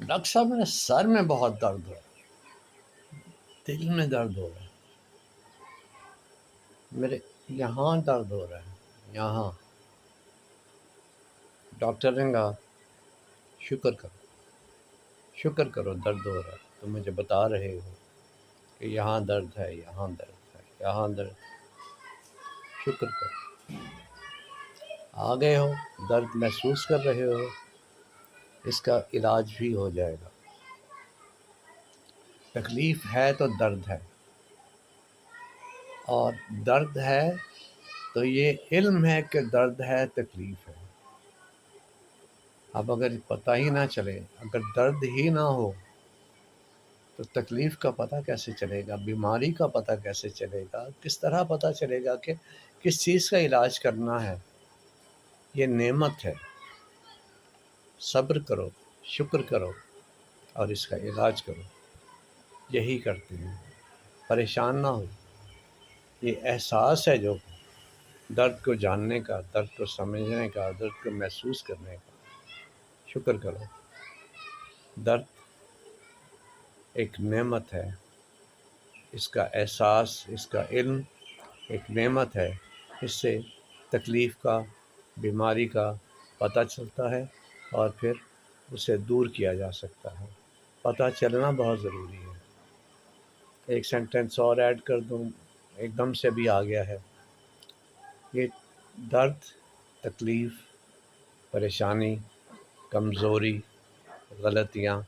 Doctor صاحب میرے سر میں بہت درد ہو رہا ہے، دل میں درد ہو رہا ہے، میرے یہاں درد ہو رہا ہے، یہاں۔ ڈاکٹر نے کہا شکر کرو، شکر کرو، درد ہو رہا ہے تو مجھے بتا رہے ہو کہ یہاں درد ہے، یہاں درد ہے، یہاں درد، شکر کرو۔ آ گئے ہو، درد محسوس کر رہے ہو، اس کا علاج بھی ہو جائے گا۔ تکلیف ہے تو درد ہے، اور درد ہے تو یہ علم ہے کہ درد ہے، تکلیف ہے۔ اب اگر پتہ ہی نہ چلے، اگر درد ہی نہ ہو تو تکلیف کا پتہ کیسے چلے گا؟ بیماری کا پتہ کیسے چلے گا؟ کس طرح پتہ چلے گا کہ کس چیز کا علاج کرنا ہے؟ یہ نعمت ہے، صبر کرو، شکر کرو، اور اس کا علاج کرو۔ یہی کرتے ہیں، پریشان نہ ہو۔ یہ احساس ہے جو درد کو جاننے کا، درد کو سمجھنے کا، درد کو محسوس کرنے کا۔ شکر کرو۔ درد ایک نعمت ہے، اس کا احساس، اس کا علم ایک نعمت ہے۔ اس سے تکلیف کا، بیماری کا پتہ چلتا ہے، اور پھر اسے دور کیا جا سکتا ہے۔ پتہ چلنا بہت ضروری ہے۔ ایک سینٹنس اور ایڈ کر دوں، ایک دم سے بھی آ گیا ہے۔ یہ درد، تکلیف، پریشانی، کمزوری، غلطیاں،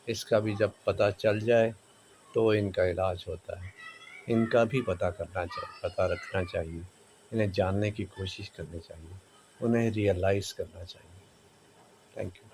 اس کا بھی جب پتہ چل جائے تو ان کا علاج ہوتا ہے۔ ان کا بھی پتہ رکھنا چاہیے، انہیں جاننے کی کوشش کرنی چاہیے، انہیں ریئلائز کرنا چاہیے۔ Thank you.